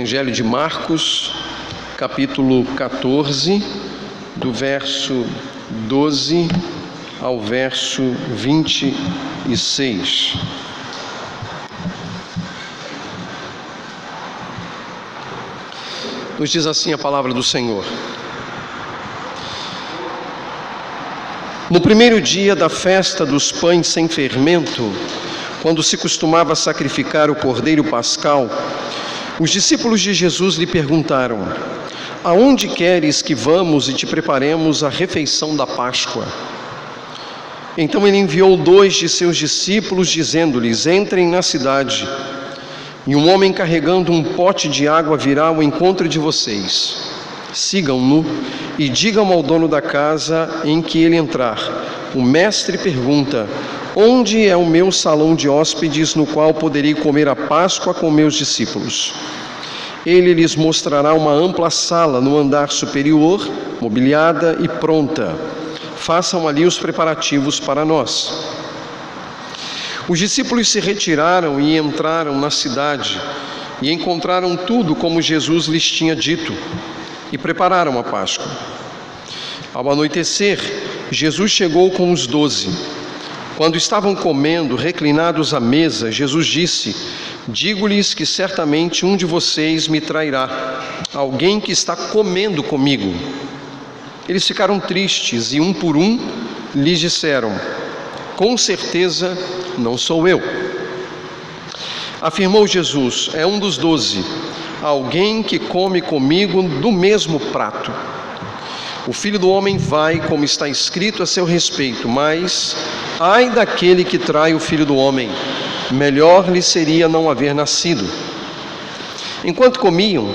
Evangelho de Marcos, capítulo 14, do verso 12 ao verso 26. Nos diz assim a palavra do Senhor. No primeiro dia da festa dos pães sem fermento, quando se costumava sacrificar o cordeiro pascal, os discípulos de Jesus lhe perguntaram: aonde queres que vamos e te preparemos a refeição da Páscoa? Então ele enviou 2 de seus discípulos, dizendo-lhes: entrem na cidade, e um homem carregando um pote de água virá ao encontro de vocês. Sigam-no e digam ao dono da casa em que ele entrar: o mestre pergunta: onde é o meu salão de hóspedes no qual poderei comer a Páscoa com meus discípulos? Ele lhes mostrará uma ampla sala no andar superior, mobiliada e pronta. Façam ali os preparativos para nós. Os discípulos se retiraram e entraram na cidade e encontraram tudo como Jesus lhes tinha dito e prepararam a Páscoa. Ao anoitecer, Jesus chegou com os 12. Quando estavam comendo, reclinados à mesa, Jesus disse: digo-lhes que certamente um de vocês me trairá, alguém que está comendo comigo. Eles ficaram tristes e um por um lhes disseram: com certeza não sou eu. Afirmou Jesus: é um dos 12, alguém que come comigo do mesmo prato. O Filho do Homem vai, como está escrito a seu respeito, mas ai daquele que trai o Filho do Homem, melhor lhe seria não haver nascido. Enquanto comiam,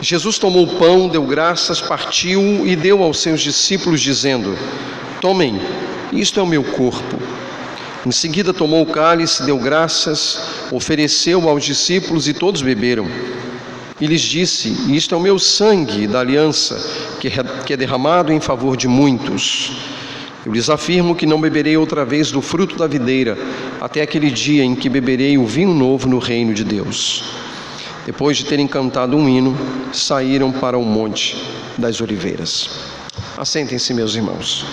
Jesus tomou o pão, deu graças, partiu e deu aos seus discípulos, dizendo: tomem, isto é o meu corpo. Em seguida tomou o cálice, deu graças, ofereceu aos discípulos e todos beberam. E lhes disse: isto é o meu sangue da aliança, que é derramado em favor de muitos. Eu lhes afirmo que não beberei outra vez do fruto da videira, até aquele dia em que beberei o vinho novo no reino de Deus. Depois de terem cantado um hino, saíram para o Monte das Oliveiras. Assentem-se, meus irmãos.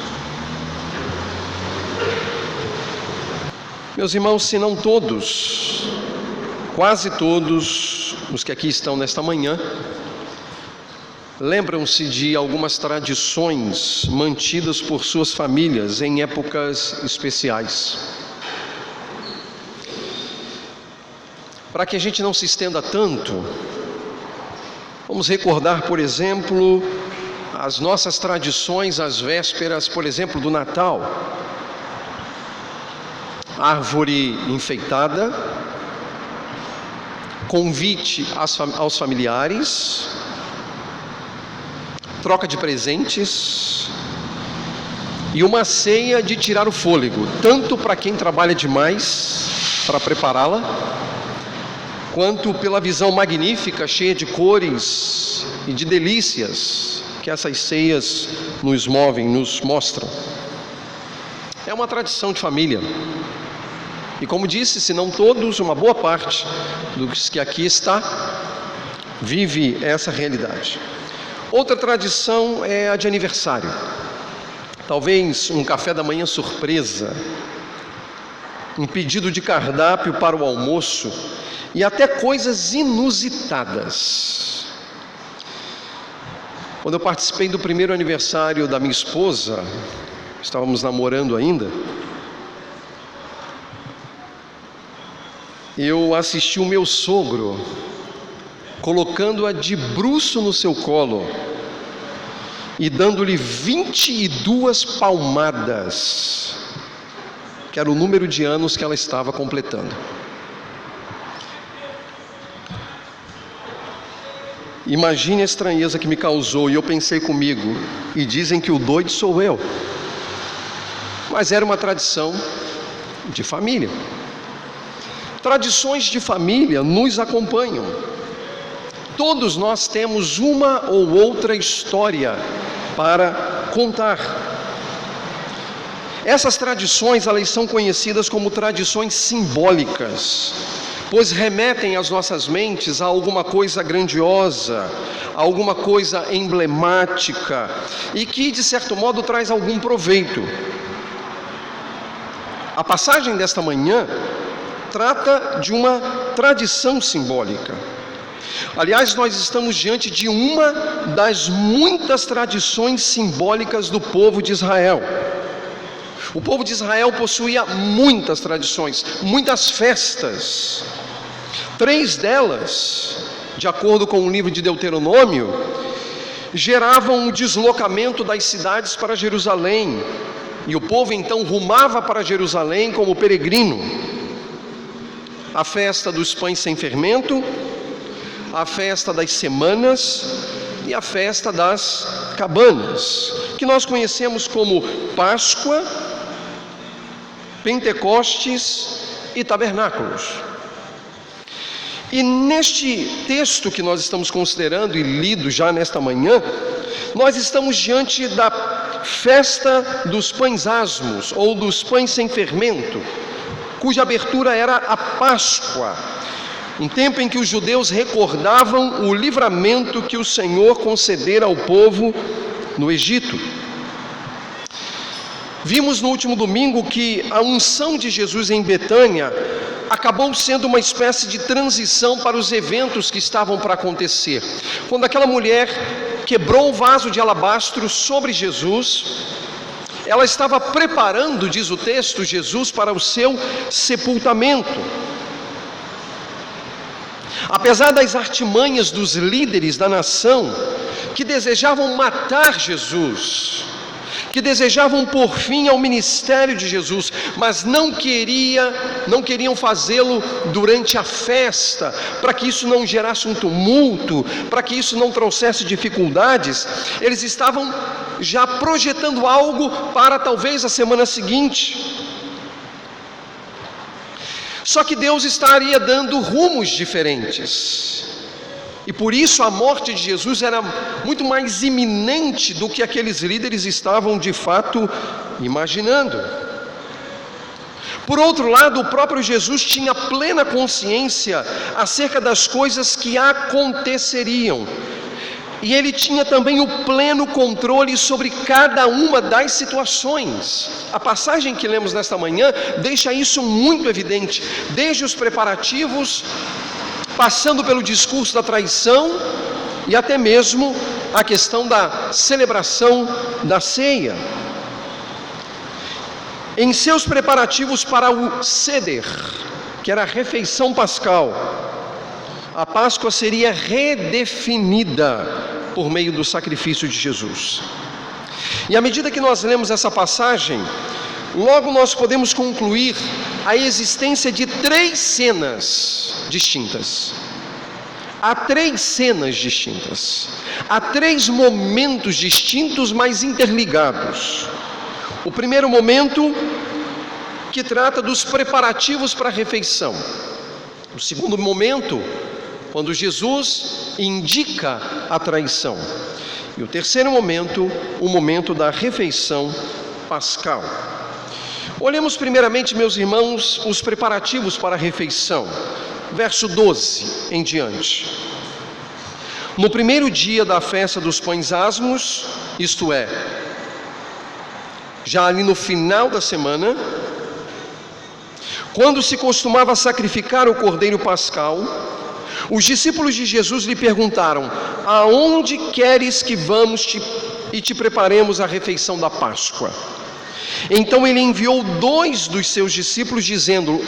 Meus irmãos, se não todos, quase todos os que aqui estão nesta manhã, lembram-se de algumas tradições mantidas por suas famílias em épocas especiais. Para que a gente não se estenda tanto, vamos recordar, por exemplo, as nossas tradições às vésperas, por exemplo, do Natal. Árvore enfeitada, convite aos familiares, troca de presentes e uma ceia de tirar o fôlego, tanto para quem trabalha demais para prepará-la, quanto pela visão magnífica, cheia de cores e de delícias que essas ceias nos movem, nos mostram. É uma tradição de família. E como disse, se não todos, uma boa parte dos que aqui está, vive essa realidade. Outra tradição é a de aniversário. Talvez um café da manhã surpresa, um pedido de cardápio para o almoço e até coisas inusitadas. Quando eu participei do primeiro aniversário da minha esposa, estávamos namorando ainda, eu assisti o meu sogro colocando-a de bruço no seu colo e dando-lhe 22 palmadas, que era o número de anos que ela estava completando. Imagine a estranheza que me causou, e eu pensei comigo: e dizem que o doido sou eu. Mas era uma tradição de família. Tradições de família nos acompanham. Todos nós temos uma ou outra história para contar. Essas tradições, elas são conhecidas como tradições simbólicas, pois remetem as nossas mentes a alguma coisa grandiosa, a alguma coisa emblemática e que, de certo modo, traz algum proveito. A passagem desta manhã trata de uma tradição simbólica. Aliás, nós estamos diante de uma das muitas tradições simbólicas do povo de Israel. O povo de Israel possuía muitas tradições, muitas festas. 3 delas, de acordo com o livro de Deuteronômio, geravam o deslocamento das cidades para Jerusalém. E o povo então rumava para Jerusalém como peregrino. A festa dos pães sem fermento, a festa das semanas e a festa das cabanas, que nós conhecemos como Páscoa, Pentecostes e Tabernáculos. E neste texto que nós estamos considerando e lido já nesta manhã, nós estamos diante da festa dos pães asmos, ou dos pães sem fermento, cuja abertura era a Páscoa, um tempo em que os judeus recordavam o livramento que o Senhor concedera ao povo no Egito. Vimos no último domingo que a unção de Jesus em Betânia acabou sendo uma espécie de transição para os eventos que estavam para acontecer. Quando aquela mulher quebrou o vaso de alabastro sobre Jesus, ela estava preparando, diz o texto, Jesus para o seu sepultamento. Apesar das artimanhas dos líderes da nação, que desejavam matar Jesus, que desejavam pôr fim ao ministério de Jesus, mas não queriam fazê-lo durante a festa, para que isso não gerasse um tumulto, para que isso não trouxesse dificuldades, eles estavam já projetando algo para talvez a semana seguinte. Só que Deus estaria dando rumos diferentes. E por isso a morte de Jesus era muito mais iminente do que aqueles líderes estavam de fato imaginando. Por outro lado, o próprio Jesus tinha plena consciência acerca das coisas que aconteceriam. E ele tinha também o pleno controle sobre cada uma das situações. A passagem que lemos nesta manhã deixa isso muito evidente, desde os preparativos, passando pelo discurso da traição e até mesmo a questão da celebração da ceia. Em seus preparativos para o Seder, que era a refeição pascal, a Páscoa seria redefinida por meio do sacrifício de Jesus. E à medida que nós lemos essa passagem, logo nós podemos concluir a existência de 3 cenas distintas. Há 3 cenas distintas. Há 3 momentos distintos, mas interligados. O primeiro momento, que trata dos preparativos para a refeição. O segundo momento, quando Jesus indica a traição. E o terceiro momento, o momento da refeição pascal. Olhemos primeiramente, meus irmãos, os preparativos para a refeição. Verso 12 em diante. No primeiro dia da festa dos pães asmos, isto é, já ali no final da semana, quando se costumava sacrificar o cordeiro pascal, os discípulos de Jesus lhe perguntaram: aonde queres que vamos e te preparemos a refeição da Páscoa? Então ele enviou 2 dos seus discípulos, dizendo: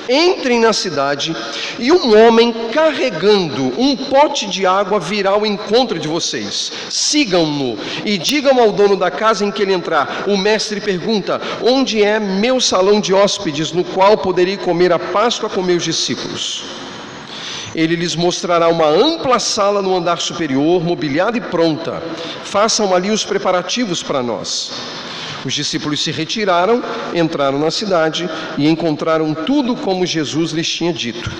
entrem na cidade, e um homem carregando um pote de água virá ao encontro de vocês. Sigam-no e digam ao dono da casa em que ele entrar: o mestre pergunta, onde é meu salão de hóspedes, no qual poderei comer a Páscoa com meus discípulos? Ele lhes mostrará uma ampla sala no andar superior, mobiliada e pronta. Façam ali os preparativos para nós. Os discípulos se retiraram, entraram na cidade e encontraram tudo como Jesus lhes tinha dito.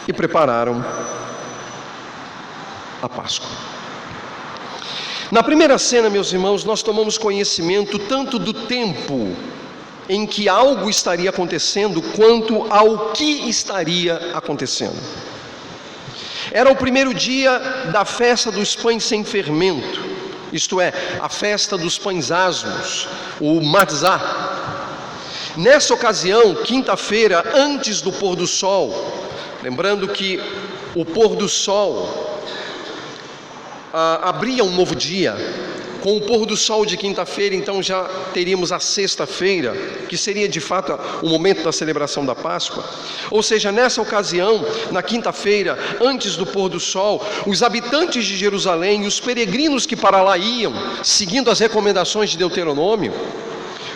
E prepararam a Páscoa. Na primeira cena, meus irmãos, nós tomamos conhecimento tanto do tempo em que algo estaria acontecendo quanto ao que estaria acontecendo. Era o primeiro dia da festa dos pães sem fermento, isto é, a festa dos pães asmos, o matzá. Nessa ocasião, quinta-feira, antes do pôr do sol, lembrando que o pôr do sol abria um novo dia. Com o pôr do sol de quinta-feira, então já teríamos a sexta-feira, que seria de fato o momento da celebração da Páscoa. Ou seja, nessa ocasião, na quinta-feira, antes do pôr do sol, os habitantes de Jerusalém e os peregrinos que para lá iam, seguindo as recomendações de Deuteronômio,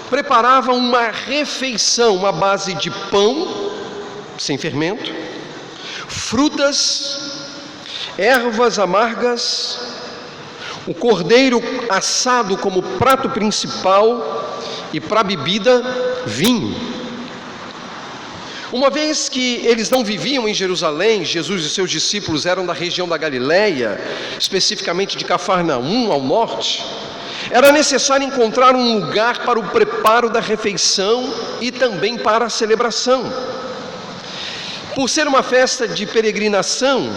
preparavam uma refeição, uma base de pão sem fermento, frutas, ervas amargas, o cordeiro assado como prato principal e para bebida, vinho. Uma vez que eles não viviam em Jerusalém, Jesus e seus discípulos eram da região da Galileia, especificamente de Cafarnaum, ao norte, era necessário encontrar um lugar para o preparo da refeição e também para a celebração. Por ser uma festa de peregrinação,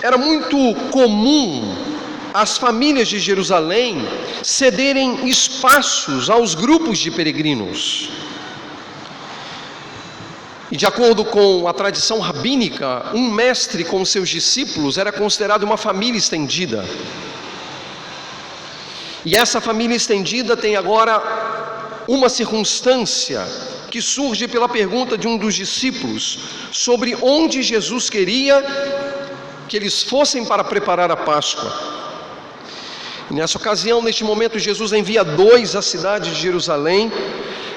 era muito comum as famílias de Jerusalém cederem espaços aos grupos de peregrinos. E de acordo com a tradição rabínica, um mestre com seus discípulos era considerado uma família estendida. E essa família estendida tem agora uma circunstância que surge pela pergunta de um dos discípulos sobre onde Jesus queria que eles fossem para preparar a Páscoa. E nessa ocasião, neste momento, Jesus envia 2 à cidade de Jerusalém,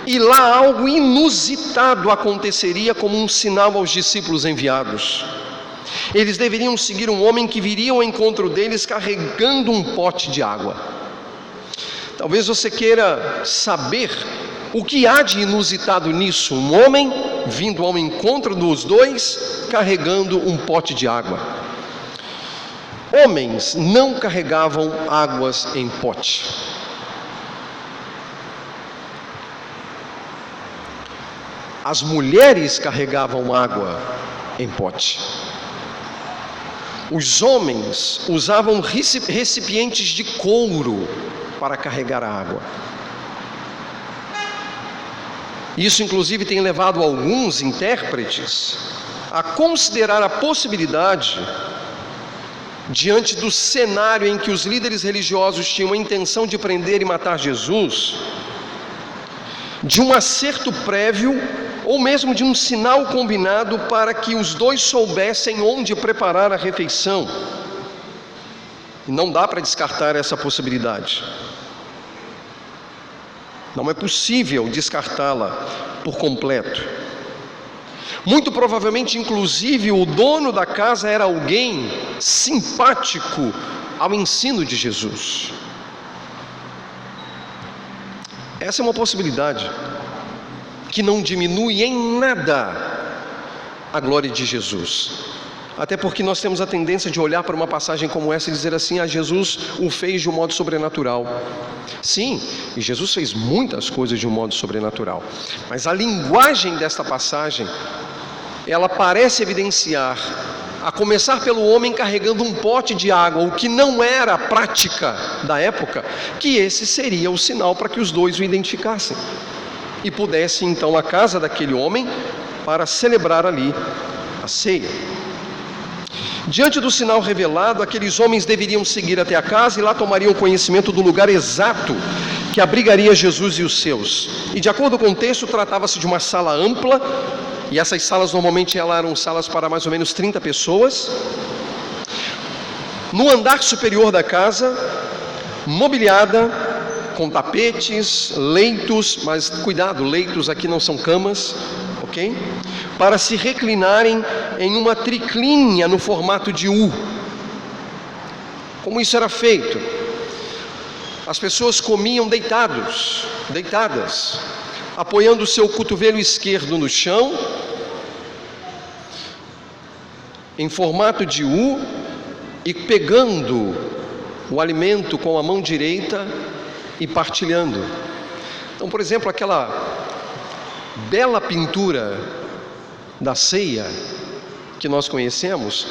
e lá algo inusitado aconteceria como um sinal aos discípulos enviados. Eles deveriam seguir um homem que viria ao encontro deles carregando um pote de água. Talvez você queira saber o que há de inusitado nisso, um homem vindo ao encontro dos 2 carregando um pote de água. Homens não carregavam águas em pote. As mulheres carregavam água em pote. Os homens usavam recipientes de couro para carregar a água. Isso, inclusive, tem levado alguns intérpretes a considerar a possibilidade, diante do cenário em que os líderes religiosos tinham a intenção de prender e matar Jesus, de um acerto prévio ou mesmo de um sinal combinado para que os 2 soubessem onde preparar a refeição. Não dá para descartar essa possibilidade. Não é possível descartá-la por completo. Muito provavelmente, inclusive, o dono da casa era alguém simpático ao ensino de Jesus. Essa é uma possibilidade que não diminui em nada a glória de Jesus. Até porque nós temos a tendência de olhar para uma passagem como essa e dizer assim: Jesus o fez de um modo sobrenatural. Sim, e Jesus fez muitas coisas de um modo sobrenatural, mas a linguagem desta passagem, ela parece evidenciar, a começar pelo homem carregando um pote de água, o que não era a prática da época, que esse seria o sinal para que os 2 o identificassem e pudessem então à casa daquele homem para celebrar ali a ceia. Diante do sinal revelado, aqueles homens deveriam seguir até a casa e lá tomariam conhecimento do lugar exato que abrigaria Jesus e os seus. E de acordo com o texto, tratava-se de uma sala ampla, e essas salas normalmente eram salas para mais ou menos 30 pessoas. No andar superior da casa, mobiliada com tapetes, leitos, mas cuidado, leitos aqui não são camas, ok? Para se reclinarem em uma triclínea no formato de U. Como isso era feito? As pessoas comiam deitadas, apoiando o seu cotovelo esquerdo no chão, em formato de U, e pegando o alimento com a mão direita e partilhando. Então, por exemplo, aquela bela pintura da ceia que nós conhecemos,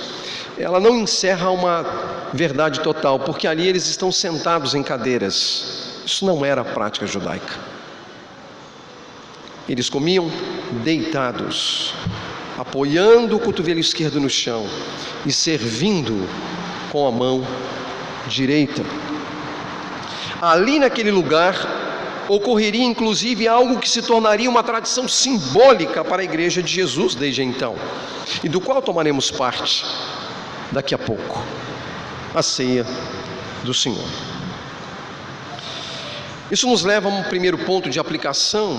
ela não encerra uma verdade total, porque ali eles estão sentados em cadeiras. Isso não era a prática judaica. Eles comiam deitados, apoiando o cotovelo esquerdo no chão e servindo com a mão direita. Ali naquele lugar ocorreria inclusive algo que se tornaria uma tradição simbólica para a igreja de Jesus desde então, e do qual tomaremos parte daqui a pouco: a ceia do Senhor. Isso nos leva a um primeiro ponto de aplicação,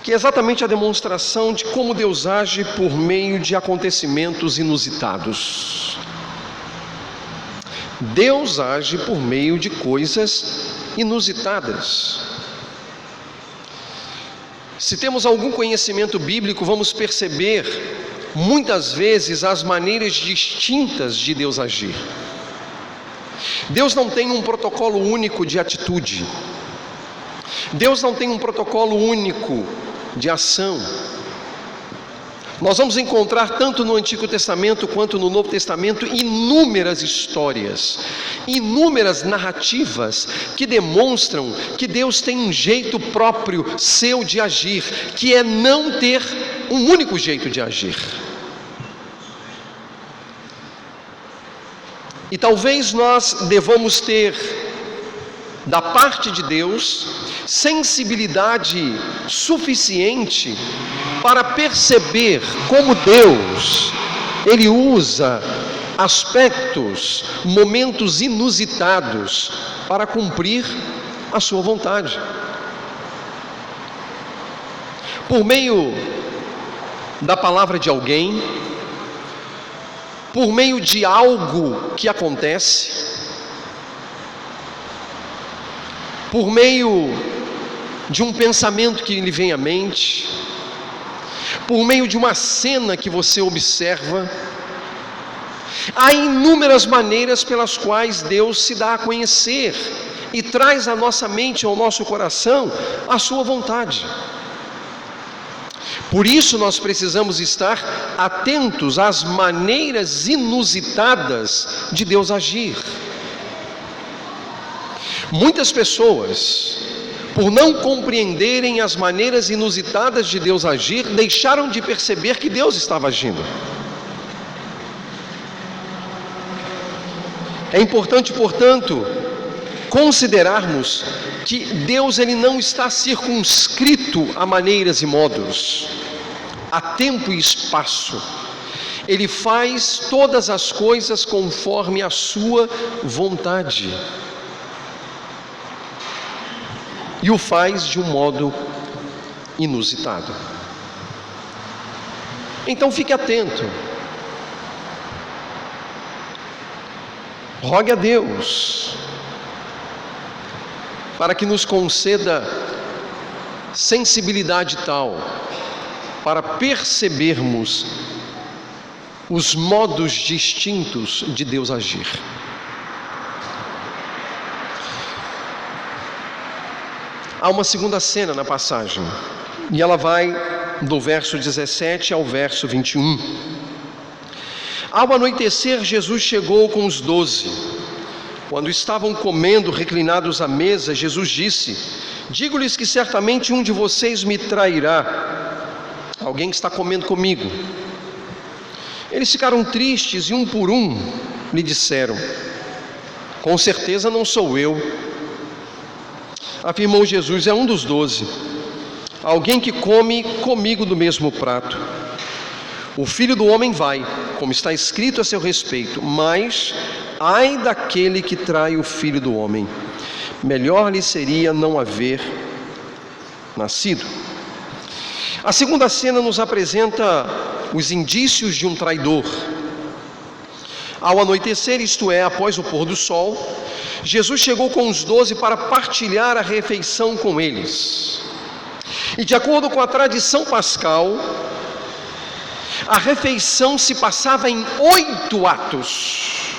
que é exatamente a demonstração de como Deus age por meio de acontecimentos inusitados. Deus age por meio de coisas inusitadas. Se temos algum conhecimento bíblico, vamos perceber muitas vezes as maneiras distintas de Deus agir. Deus não tem um protocolo único de atitude. Deus não tem um protocolo único de ação. Nós vamos encontrar tanto no Antigo Testamento quanto no Novo Testamento inúmeras histórias, inúmeras narrativas que demonstram que Deus tem um jeito próprio seu de agir, que é não ter um único jeito de agir. E talvez nós devamos ter da parte de Deus sensibilidade suficiente para perceber como Deus, Ele usa aspectos, momentos inusitados para cumprir a sua vontade. Por meio da palavra de alguém, por meio de algo que acontece, por meio de um pensamento que lhe vem à mente, por meio de uma cena que você observa. Há inúmeras maneiras pelas quais Deus se dá a conhecer e traz à nossa mente, ao nosso coração, a sua vontade. Por isso nós precisamos estar atentos às maneiras inusitadas de Deus agir. Muitas pessoas, por não compreenderem as maneiras inusitadas de Deus agir, deixaram de perceber que Deus estava agindo. É importante, portanto, considerarmos que Deus ele não está circunscrito a maneiras e modos, a tempo e espaço. Ele faz todas as coisas conforme a sua vontade. E o faz de um modo inusitado. Então fique atento. Rogue a Deus para que nos conceda sensibilidade tal para percebermos os modos distintos de Deus agir. Há uma segunda cena na passagem, e ela vai do verso 17 ao verso 21. Ao anoitecer, Jesus chegou com os 12. Quando estavam comendo, reclinados à mesa, Jesus disse: digo-lhes que certamente um de vocês me trairá. Alguém que está comendo comigo. Eles ficaram tristes e um por um lhe disseram: com certeza não sou eu. Afirmou Jesus: é um dos 12, alguém que come comigo do mesmo prato. O Filho do Homem vai, como está escrito a seu respeito, mas ai daquele que trai o Filho do Homem. Melhor lhe seria não haver nascido. A segunda cena nos apresenta os indícios de um traidor. Ao anoitecer, isto é, após o pôr do sol, Jesus chegou com os 12 para partilhar a refeição com eles. E de acordo com a tradição pascal, a refeição se passava em 8 atos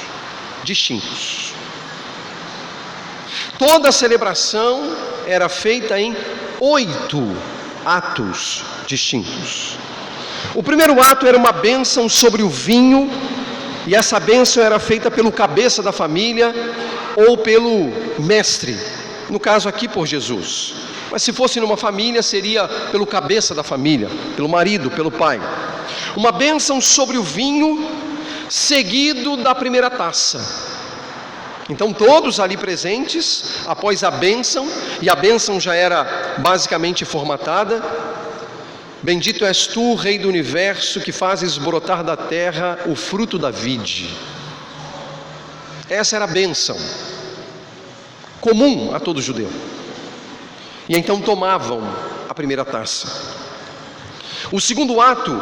distintos. Toda a celebração era feita em 8 atos distintos. O primeiro ato era uma bênção sobre o vinho, e essa bênção era feita pelo cabeça da família ou pelo mestre, no caso aqui por Jesus. Mas se fosse numa família, seria pelo cabeça da família, pelo marido, pelo pai. Uma bênção sobre o vinho, seguido da primeira taça. Então todos ali presentes, após a bênção, e a bênção já era basicamente formatada: bendito és tu, Rei do Universo, que fazes brotar da terra o fruto da vide. Essa era a bênção, comum a todo judeu. E então tomavam a primeira taça. O segundo ato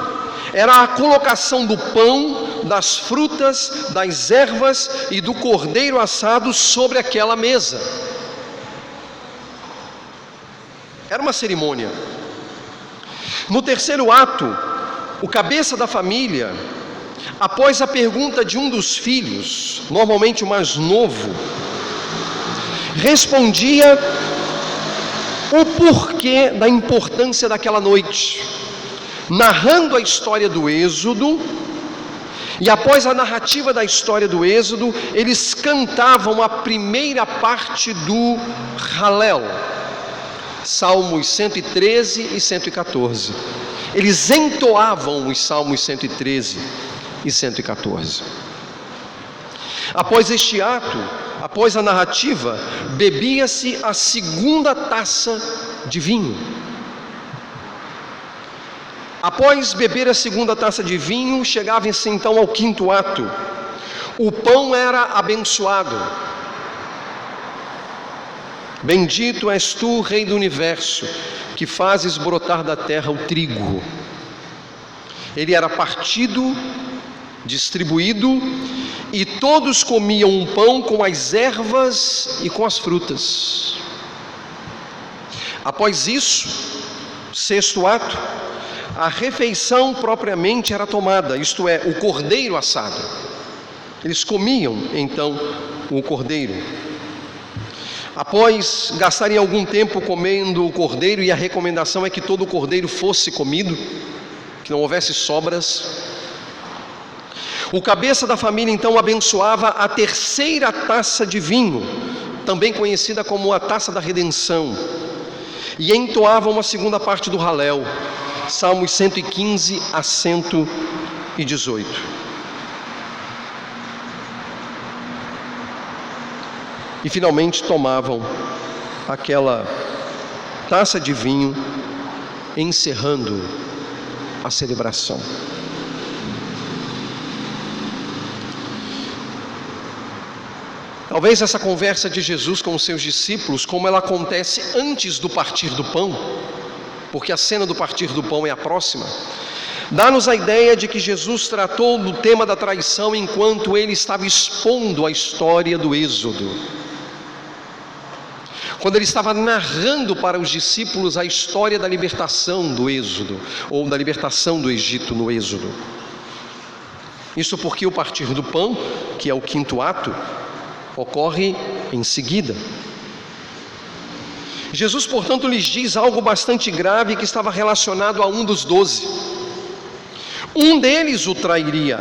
era a colocação do pão, das frutas, das ervas e do cordeiro assado sobre aquela mesa. Era uma cerimônia. No terceiro ato, o cabeça da família, após a pergunta de um dos filhos, normalmente o mais novo, respondia o porquê da importância daquela noite, narrando a história do Êxodo. E após a narrativa da história do Êxodo, eles cantavam a primeira parte do Halel, Salmos 113 e 114. Eles entoavam os Salmos 113 e 114. Após este ato, após a narrativa, bebia-se a segunda taça de vinho. Após beber a segunda taça de vinho, chegava-se então ao quinto ato. O pão era abençoado. Bendito és tu, Rei do Universo, que fazes brotar da terra o trigo. Ele era partido, distribuído, e todos comiam um pão com as ervas e com as frutas. Após isso, sexto ato, a refeição propriamente era tomada, isto é, o cordeiro assado. Eles comiam então o cordeiro. Após gastarem algum tempo comendo o cordeiro, e a recomendação é que todo o cordeiro fosse comido, que não houvesse sobras, o cabeça da família então abençoava a terceira taça de vinho, também conhecida como a taça da redenção, e entoava uma segunda parte do Halel, Salmos 115 a 118. E finalmente tomavam aquela taça de vinho, encerrando a celebração. Talvez essa conversa de Jesus com os seus discípulos, como ela acontece antes do partir do pão, porque a cena do partir do pão é a próxima, dá-nos a ideia de que Jesus tratou do tema da traição enquanto ele estava expondo a história do Êxodo. Quando ele estava narrando para os discípulos a história da libertação do Êxodo, ou da libertação do Egito no Êxodo. Isso porque o partir do pão, que é o quinto ato, ocorre em seguida. Jesus, portanto, lhes diz algo bastante grave que estava relacionado a um dos 12. Um deles o trairia.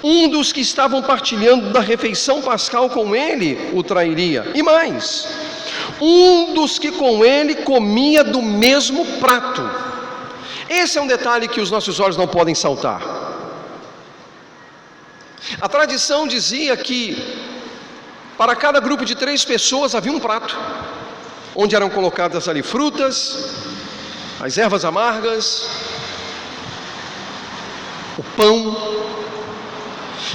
Um dos que estavam partilhando da refeição pascal com ele o trairia. E mais, um dos que com ele comia do mesmo prato. Esse é um detalhe que os nossos olhos não podem saltar. A tradição dizia que para cada grupo de 3 pessoas havia um prato, onde eram colocadas ali frutas, as ervas amargas, o pão.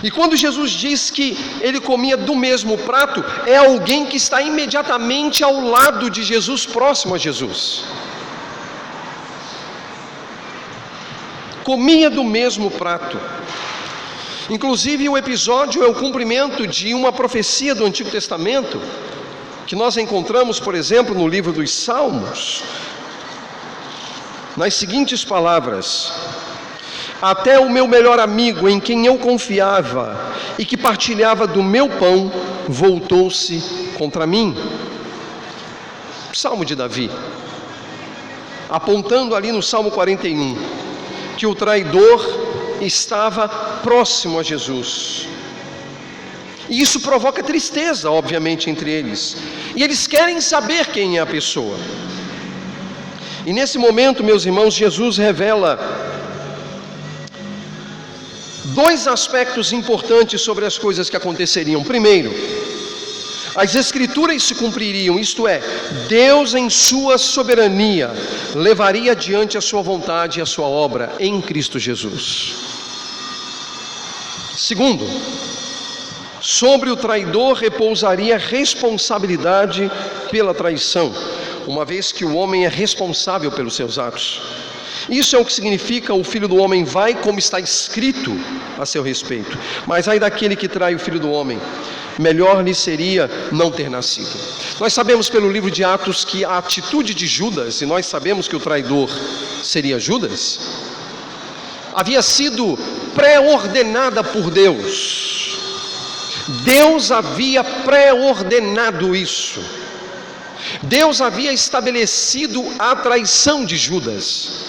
E quando Jesus diz que ele comia do mesmo prato, é alguém que está imediatamente ao lado de Jesus, próximo a Jesus. Comia do mesmo prato. Inclusive o episódio é o cumprimento de uma profecia do Antigo Testamento, que nós encontramos, por exemplo, no livro dos Salmos, nas seguintes palavras: até o meu melhor amigo, em quem eu confiava e que partilhava do meu pão, voltou-se contra mim. Salmo de Davi. apontando ali no Salmo 41, que o traidor estava próximo a Jesus. E isso provoca tristeza, obviamente, entre eles. E eles querem saber quem é a pessoa. E nesse momento, meus irmãos, Jesus revela dois aspectos importantes sobre as coisas que aconteceriam. Primeiro, as Escrituras se cumpririam, isto é, Deus em sua soberania levaria adiante a sua vontade e a sua obra em Cristo Jesus. Segundo, sobre o traidor repousaria responsabilidade pela traição, uma vez que o homem é responsável pelos seus atos. Isso é o que significa: o Filho do Homem vai, como está escrito a seu respeito. Mas ai daquele que trai o Filho do Homem, melhor lhe seria não ter nascido. Nós sabemos pelo livro de Atos que a atitude de Judas, e nós sabemos que o traidor seria Judas, havia sido pré-ordenada por Deus. Deus havia pré-ordenado isso. Deus havia estabelecido a traição de Judas.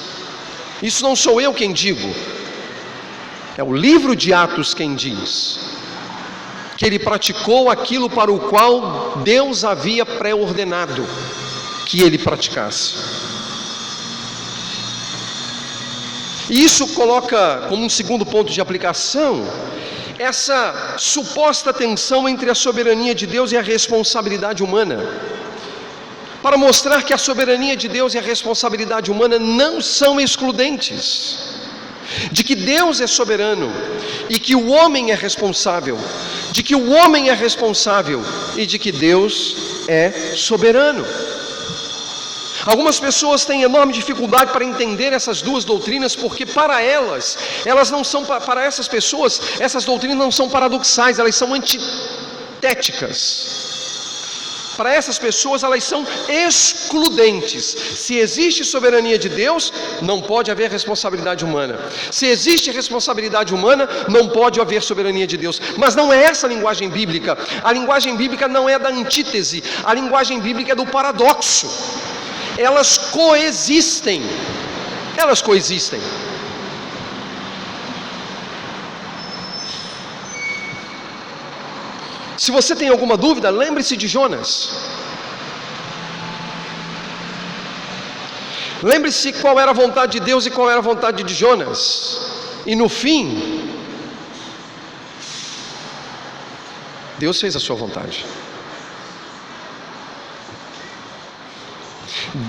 Isso não sou eu quem digo, é o livro de Atos quem diz que ele praticou aquilo para o qual Deus havia pré-ordenado que ele praticasse. E isso coloca como um segundo ponto de aplicação essa suposta tensão entre a soberania de Deus e a responsabilidade humana, para mostrar que a soberania de Deus e a responsabilidade humana não são excludentes, de que Deus é soberano e que o homem é responsável, de que o homem é responsável e de que Deus é soberano. Algumas pessoas têm enorme dificuldade para entender essas duas doutrinas, porque para elas não são, para essas pessoas, essas doutrinas não são paradoxais, elas são antitéticas. Para essas pessoas, elas são excludentes. Se existe soberania de Deus, não pode haver responsabilidade humana. Se existe responsabilidade humana, não pode haver soberania de Deus. Mas não é essa a linguagem bíblica. A linguagem bíblica não é da antítese. A linguagem bíblica é do paradoxo. Elas coexistem. Elas coexistem. Se você tem alguma dúvida, lembre-se de Jonas. Lembre-se qual era a vontade de Deus e qual era a vontade de Jonas. E no fim, Deus fez a sua vontade.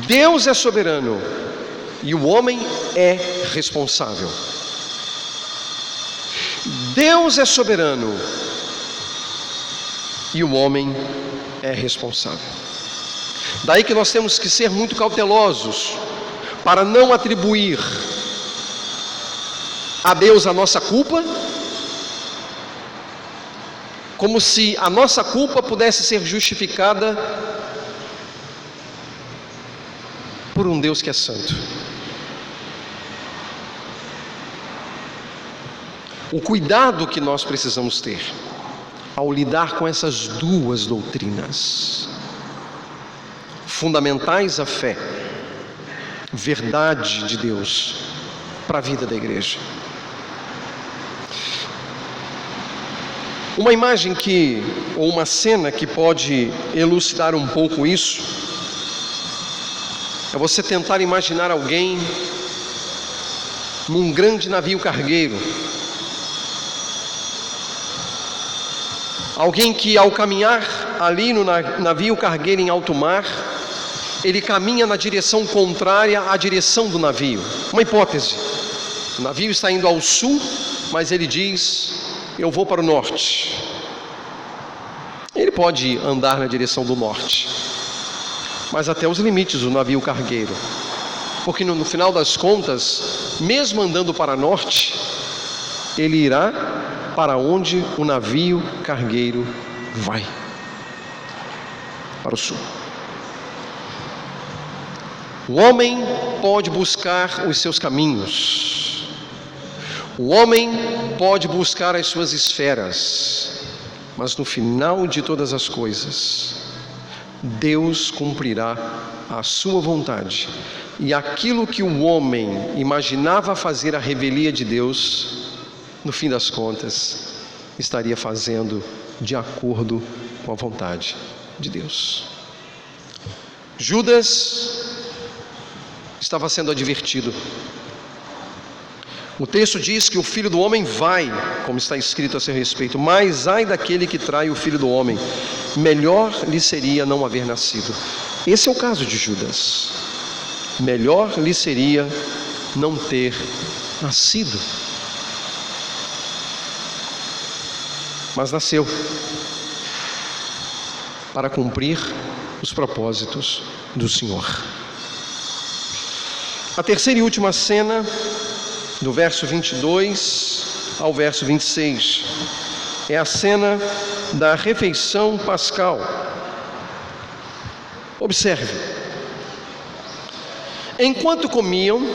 Deus é soberano e o homem é responsável. Deus é soberano e o homem é responsável. Daí que nós temos que ser muito cautelosos para não atribuir a Deus a nossa culpa, como se a nossa culpa pudesse ser justificada por um Deus que é santo. O cuidado que nós precisamos ter ao lidar com essas duas doutrinas fundamentais à fé, verdade de Deus para a vida da igreja. Uma imagem ou uma cena que pode elucidar um pouco isso é você tentar imaginar alguém num grande navio cargueiro. Alguém que, ao caminhar ali no navio cargueiro em alto mar, ele caminha na direção contrária à direção do navio. Uma hipótese: o navio está indo ao sul, mas ele diz: eu vou para o norte. Ele pode andar na direção do norte, mas até os limites do navio cargueiro, porque no final das contas, mesmo andando para norte, ele irá para onde o navio cargueiro vai, para o sul. O homem pode buscar os seus caminhos, o homem pode buscar as suas esferas, mas no final de todas as coisas, Deus cumprirá a sua vontade. E aquilo que o homem imaginava fazer à revelia de Deus, no fim das contas, estaria fazendo de acordo com a vontade de Deus. Judas estava sendo advertido. O texto diz que o Filho do Homem vai, como está escrito a seu respeito, mas ai daquele que trai o Filho do Homem, melhor lhe seria não haver nascido. Esse é o caso de Judas. Melhor lhe seria não ter nascido. Mas nasceu para cumprir os propósitos do Senhor. A terceira e última cena, do verso 22 ao verso 26, é a cena da refeição pascal. Observe. Enquanto comiam,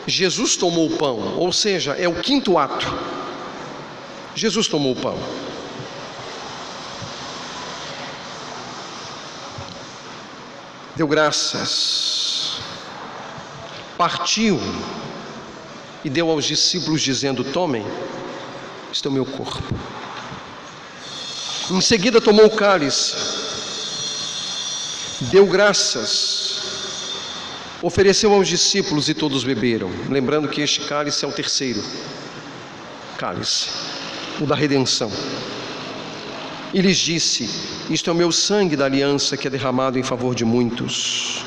Jesus tomou o pão, ou seja, é o quinto ato. Jesus tomou o pão. Deu graças, partiu e deu aos discípulos dizendo: tomem, este é o meu corpo. Em seguida tomou o cálice, deu graças, ofereceu aos discípulos e todos beberam. Lembrando que este cálice é o terceiro cálice, o da redenção. E lhes disse: isto é o meu sangue da aliança que é derramado em favor de muitos.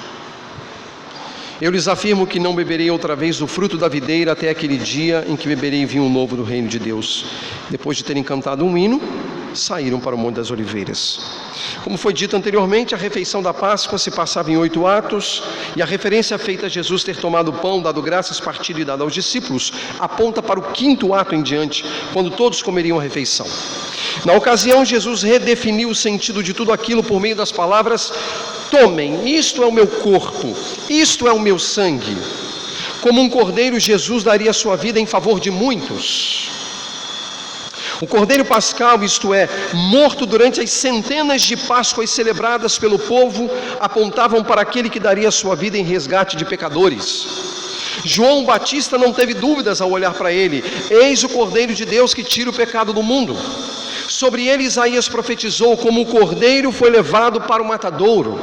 Eu lhes afirmo que não beberei outra vez do fruto da videira até aquele dia em que beberei vinho novo do reino de Deus. Depois de terem cantado um hino, saíram para o Monte das Oliveiras. Como foi dito anteriormente, a refeição da Páscoa se passava em 8 atos, e a referência feita a Jesus ter tomado o pão, dado graças, partido e dado aos discípulos, aponta para o 5º ato em diante, quando todos comeriam a refeição. Na ocasião, Jesus redefiniu o sentido de tudo aquilo por meio das palavras: tomem, isto é o meu corpo, isto é o meu sangue. Como um cordeiro, Jesus daria sua vida em favor de muitos. O Cordeiro Pascal, isto é, morto durante as centenas de Páscoas celebradas pelo povo, apontavam para aquele que daria sua vida em resgate de pecadores. João Batista não teve dúvidas ao olhar para ele: eis o Cordeiro de Deus que tira o pecado do mundo. Sobre ele Isaías profetizou: como o cordeiro foi levado para o matadouro.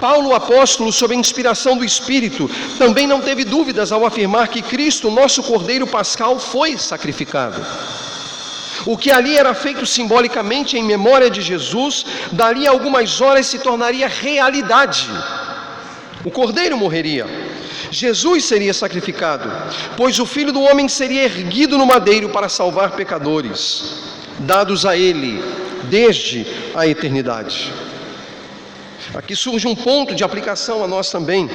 Paulo, o apóstolo, sob a inspiração do Espírito, também não teve dúvidas ao afirmar que Cristo, nosso Cordeiro Pascal, foi sacrificado. O que ali era feito simbolicamente em memória de Jesus, dali a algumas horas se tornaria realidade. O cordeiro morreria, Jesus seria sacrificado, pois o Filho do Homem seria erguido no madeiro para salvar pecadores, dados a ele desde a eternidade. Aqui surge um ponto de aplicação a nós também.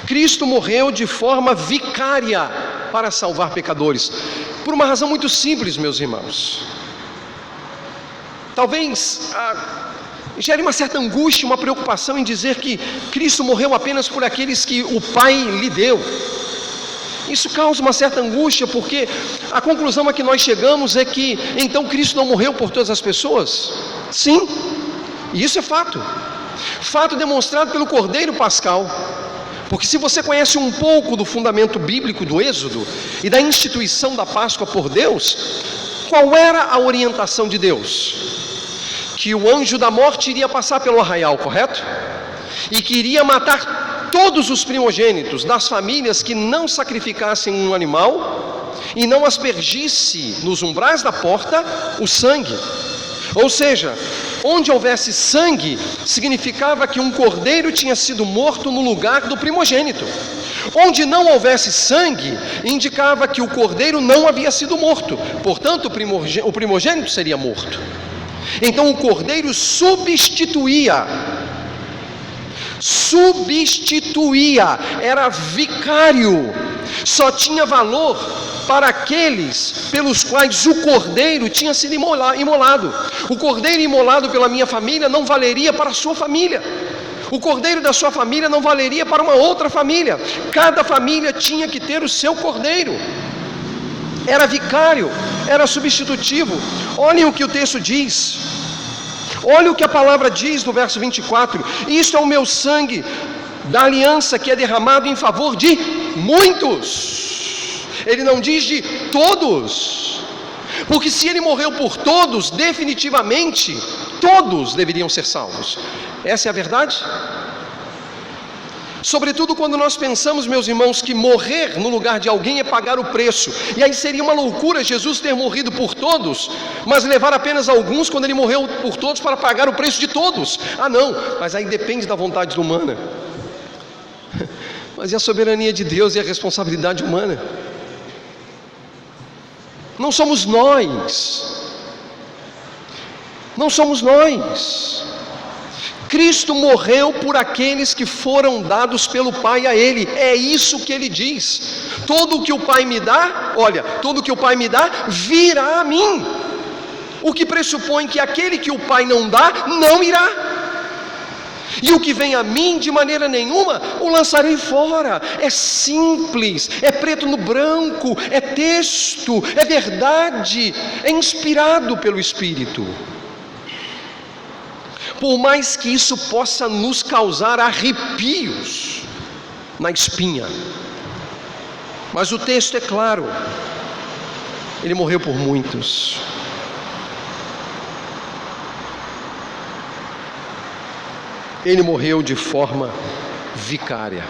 Cristo morreu de forma vicária para salvar pecadores, por uma razão muito simples, meus irmãos. Talvez gere uma certa angústia, uma preocupação em dizer que Cristo morreu apenas por aqueles que o Pai lhe deu. Isso causa uma certa angústia, porque a conclusão a que nós chegamos é que então Cristo não morreu por todas as pessoas? Sim, e isso é fato. Fato demonstrado pelo Cordeiro Pascal. Porque se você conhece um pouco do fundamento bíblico do Êxodo e da instituição da Páscoa por Deus, qual era a orientação de Deus? Que o anjo da morte iria passar pelo arraial, correto? E que iria matar todos os primogênitos das famílias que não sacrificassem um animal e não aspergisse nos umbrais da porta o sangue. Ou seja, onde houvesse sangue, significava que um cordeiro tinha sido morto no lugar do primogênito. Onde não houvesse sangue, indicava que o cordeiro não havia sido morto, portanto o primogênito seria morto. Então o cordeiro substituía, era vicário, só tinha valor para aqueles pelos quais o cordeiro tinha sido imolado. O cordeiro imolado pela minha família não valeria para a sua família. O cordeiro da sua família não valeria para uma outra família. Cada família tinha que ter o seu cordeiro. Era vicário, era substitutivo. Olhem o que o texto diz: Olha o que a palavra diz no verso 24: isto é o meu sangue da aliança que é derramado em favor de muitos. Ele não diz de todos, porque se ele morreu por todos, definitivamente todos deveriam ser salvos. Essa é a verdade? Sobretudo quando nós pensamos, meus irmãos, que morrer no lugar de alguém é pagar o preço. E aí seria uma loucura Jesus ter morrido por todos, mas levar apenas alguns quando ele morreu por todos para pagar o preço de todos. Ah não, mas aí depende da vontade humana. Mas e a soberania de Deus e a responsabilidade humana? Não somos nós. Não somos nós. Cristo morreu por aqueles que foram dados pelo Pai a Ele. É isso que Ele diz. Todo o que o Pai me dá, olha, todo o que o Pai me dá, virá a mim. O que pressupõe que aquele que o Pai não dá, não irá. E o que vem a mim, de maneira nenhuma, o lançarei fora. É simples, é preto no branco, é texto, é verdade, é inspirado pelo Espírito. Por mais que isso possa nos causar arrepios na espinha, mas o texto é claro, ele morreu por muitos. Ele morreu de forma vicária.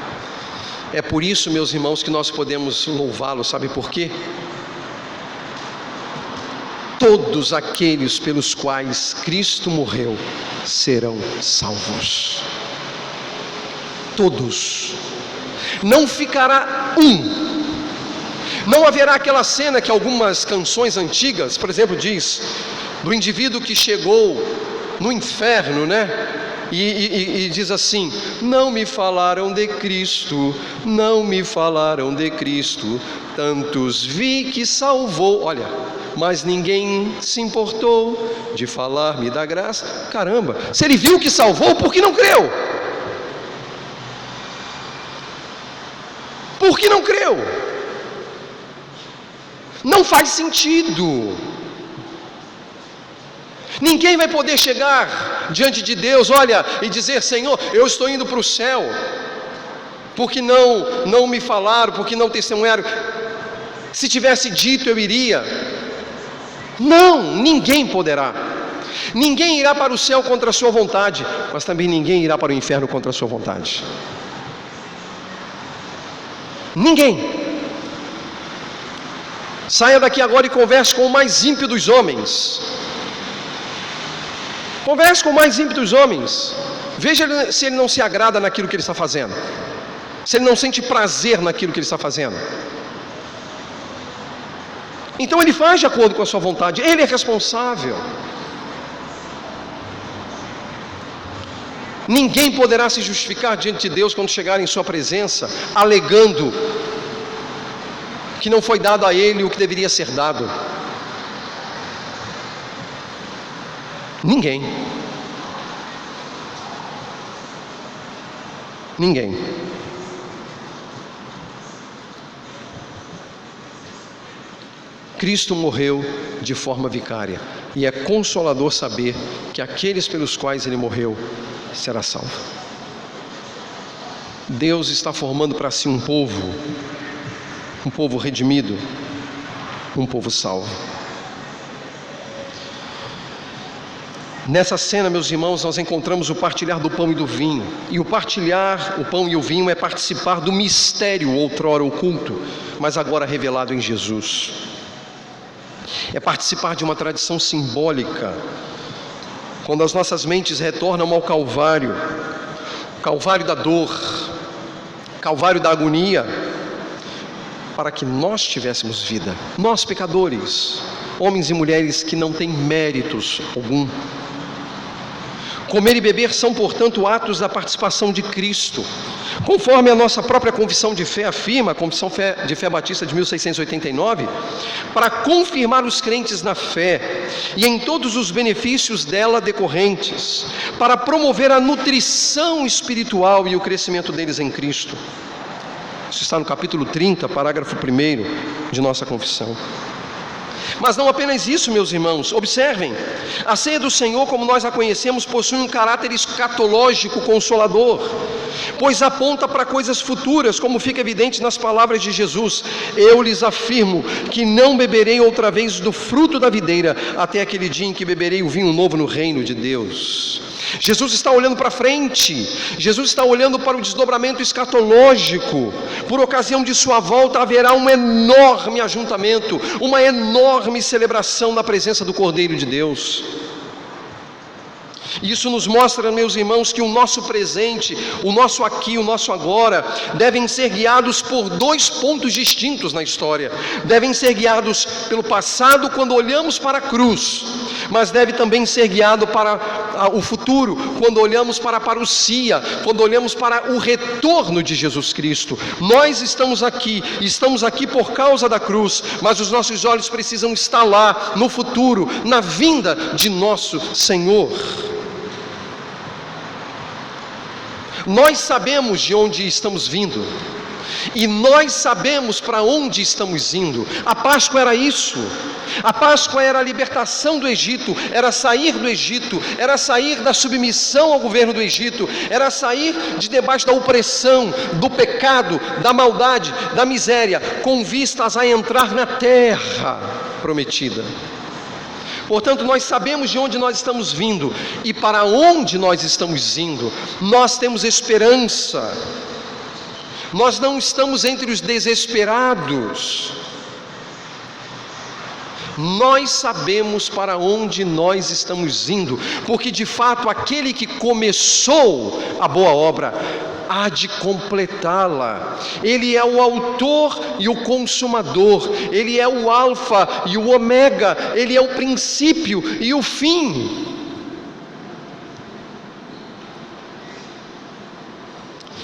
É por isso, meus irmãos, que nós podemos louvá-lo, sabe por quê? Todos aqueles pelos quais Cristo morreu serão salvos. Todos. Não ficará um. Não haverá aquela cena que algumas canções antigas, por exemplo, diz do indivíduo que chegou no inferno, né? E diz assim: não me falaram de Cristo, não me falaram de Cristo, tantos vi que salvou, olha, mas ninguém se importou de falar-me da graça. Caramba, se ele viu que salvou, por que não creu? Por que não creu? Não faz sentido. Ninguém vai poder chegar diante de Deus, olha, e dizer: Senhor, eu estou indo para o céu, porque não me falaram, porque não testemunharam. Se tivesse dito, eu iria. Não, ninguém poderá. Ninguém irá para o céu contra a sua vontade, mas também ninguém irá para o inferno contra a sua vontade. Ninguém. Saia daqui agora e converse com o mais ímpio dos homens. Converse com o mais ímpio dos homens. Veja se ele não se agrada naquilo que ele está fazendo, se ele não sente prazer naquilo que ele está fazendo. Então ele faz de acordo com a sua vontade, ele é responsável. Ninguém poderá se justificar diante de Deus quando chegar em sua presença, alegando que não foi dado a ele o que deveria ser dado. Ninguém. Ninguém. Cristo morreu de forma vicária, e é consolador saber que aqueles pelos quais ele morreu será salvo. Deus está formando para si um povo redimido, um povo salvo. Nessa cena, meus irmãos, nós encontramos o partilhar do pão e do vinho. E o partilhar o pão e o vinho é participar do mistério outrora oculto, mas agora revelado em Jesus. É participar de uma tradição simbólica, quando as nossas mentes retornam ao Calvário, Calvário da dor, Calvário da agonia, para que nós tivéssemos vida. Nós, pecadores, homens e mulheres que não têm méritos algum. Comer e beber são, portanto, atos da participação de Cristo, conforme a nossa própria confissão de fé afirma, a Confissão de Fé Batista de 1689, para confirmar os crentes na fé e em todos os benefícios dela decorrentes, para promover a nutrição espiritual e o crescimento deles em Cristo. Isso está no capítulo 30, parágrafo 1º de nossa confissão. Mas não apenas isso, meus irmãos, observem, a ceia do Senhor, como nós a conhecemos, possui um caráter escatológico consolador, pois aponta para coisas futuras, como fica evidente nas palavras de Jesus: eu lhes afirmo que não beberei outra vez do fruto da videira, até aquele dia em que beberei o vinho novo no reino de Deus. Jesus está olhando para frente, Jesus está olhando para o desdobramento escatológico. Por ocasião de sua volta haverá um enorme ajuntamento, uma enorme celebração na presença do Cordeiro de Deus. Isso nos mostra, meus irmãos, que o nosso presente, o nosso aqui, o nosso agora, devem ser guiados por dois pontos distintos na história. Devem ser guiados pelo passado, quando olhamos para a cruz, mas deve também ser guiado para o futuro, quando olhamos para a parousia, quando olhamos para o retorno de Jesus Cristo. Nós estamos aqui por causa da cruz, mas os nossos olhos precisam estar lá, no futuro, na vinda de nosso Senhor. Nós sabemos de onde estamos vindo, e nós sabemos para onde estamos indo. A Páscoa era isso. A Páscoa era a libertação do Egito, era sair do Egito, era sair da submissão ao governo do Egito, era sair de debaixo da opressão, do pecado, da maldade, da miséria, com vistas a entrar na terra prometida. Portanto, nós sabemos de onde nós estamos vindo e para onde nós estamos indo. Nós temos esperança. Nós não estamos entre os desesperados. Nós sabemos para onde nós estamos indo, porque de fato aquele que começou a boa obra há de completá-la. Ele é o autor e o consumador, ele é o alfa e o ômega, ele é o princípio e o fim.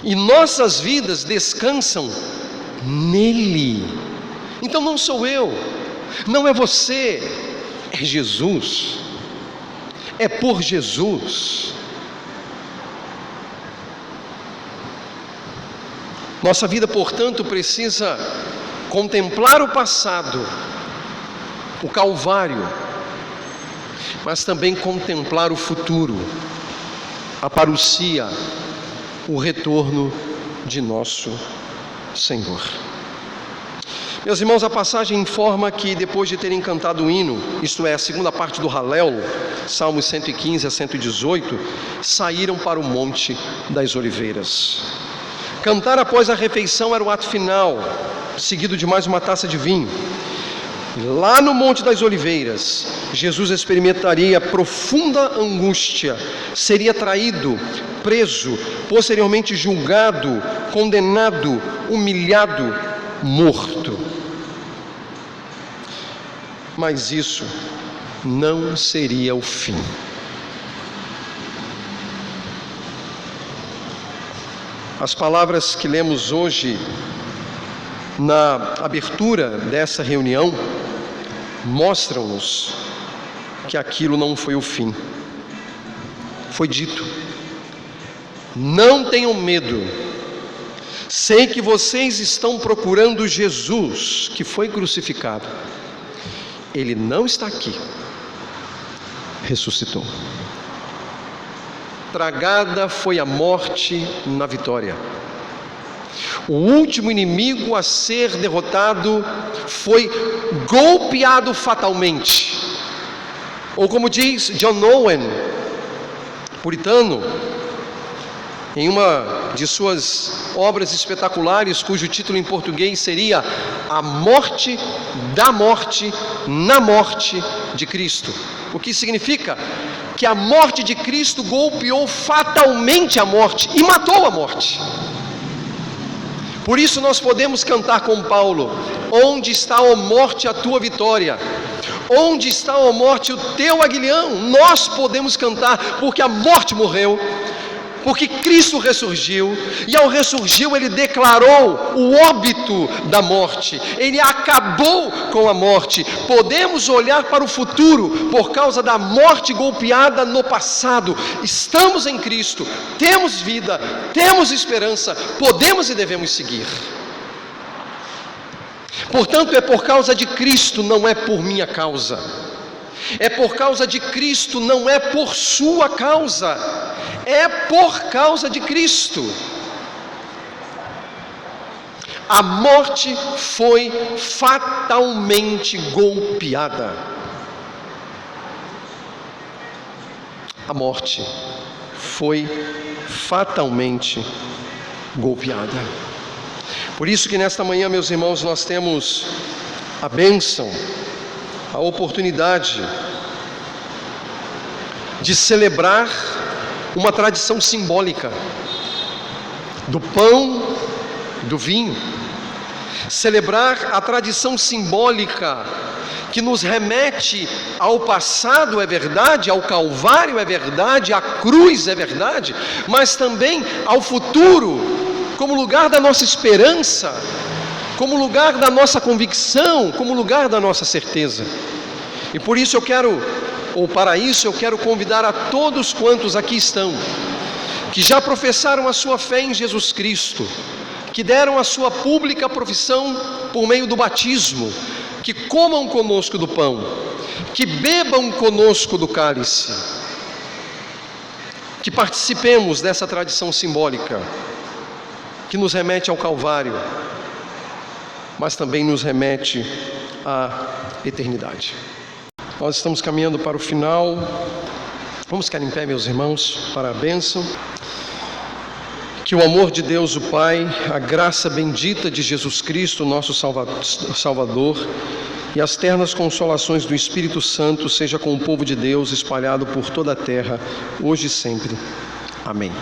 E nossas vidas descansam nele. Então não sou eu, não é você, é Jesus, é por Jesus. Nossa vida, portanto, precisa contemplar o passado, o Calvário, mas também contemplar o futuro, a parousia, o retorno de nosso Senhor. Meus irmãos, a passagem informa que depois de terem cantado o hino, isto é, a segunda parte do Halel, Salmos 115 a 118, saíram para o Monte das Oliveiras. Cantar após a refeição era o ato final, seguido de mais uma taça de vinho. Lá no Monte das Oliveiras, Jesus experimentaria profunda angústia, seria traído, preso, posteriormente julgado, condenado, humilhado, morto. Mas isso não seria o fim. As palavras que lemos hoje na abertura dessa reunião mostram-nos que aquilo não foi o fim. Foi dito: não tenham medo, sei que vocês estão procurando Jesus que foi crucificado. Ele não está aqui, ressuscitou. Tragada foi a morte na vitória. O último inimigo a ser derrotado foi golpeado fatalmente. Ou como diz John Owen, puritano, em uma de suas obras espetaculares, cujo título em português seria A Morte da Morte na Morte de Cristo. O que significa que a morte de Cristo golpeou fatalmente a morte e matou a morte. Por isso nós podemos cantar com Paulo: onde está, ó morte, a tua vitória? Onde está, ó morte, o teu aguilhão? Nós podemos cantar porque a morte morreu, porque Cristo ressurgiu, e ao ressurgir Ele declarou o óbito da morte, Ele acabou com a morte. Podemos olhar para o futuro por causa da morte golpeada no passado. Estamos em Cristo, temos vida, temos esperança, podemos e devemos seguir. Portanto, é por causa de Cristo, não é por minha causa. É por causa de Cristo, não é por sua causa. É por causa de Cristo. A morte foi fatalmente golpeada. A morte foi fatalmente golpeada. Por isso que nesta manhã, meus irmãos, nós temos a bênção, a oportunidade de celebrar uma tradição simbólica do pão, do vinho. Celebrar a tradição simbólica que nos remete ao passado, é verdade, ao Calvário, é verdade, à cruz, é verdade, mas também ao futuro, como lugar da nossa esperança, como lugar da nossa convicção, como lugar da nossa certeza. E por isso para isso eu quero convidar a todos quantos aqui estão, que já professaram a sua fé em Jesus Cristo, que deram a sua pública profissão por meio do batismo, que comam conosco do pão, que bebam conosco do cálice, que participemos dessa tradição simbólica, que nos remete ao Calvário, mas também nos remete à eternidade. Nós estamos caminhando para o final. Vamos ficar em pé, meus irmãos, para a bênção. Que o amor de Deus, o Pai, a graça bendita de Jesus Cristo, nosso Salvador, e as ternas consolações do Espírito Santo seja com o povo de Deus espalhado por toda a terra, hoje e sempre. Amém.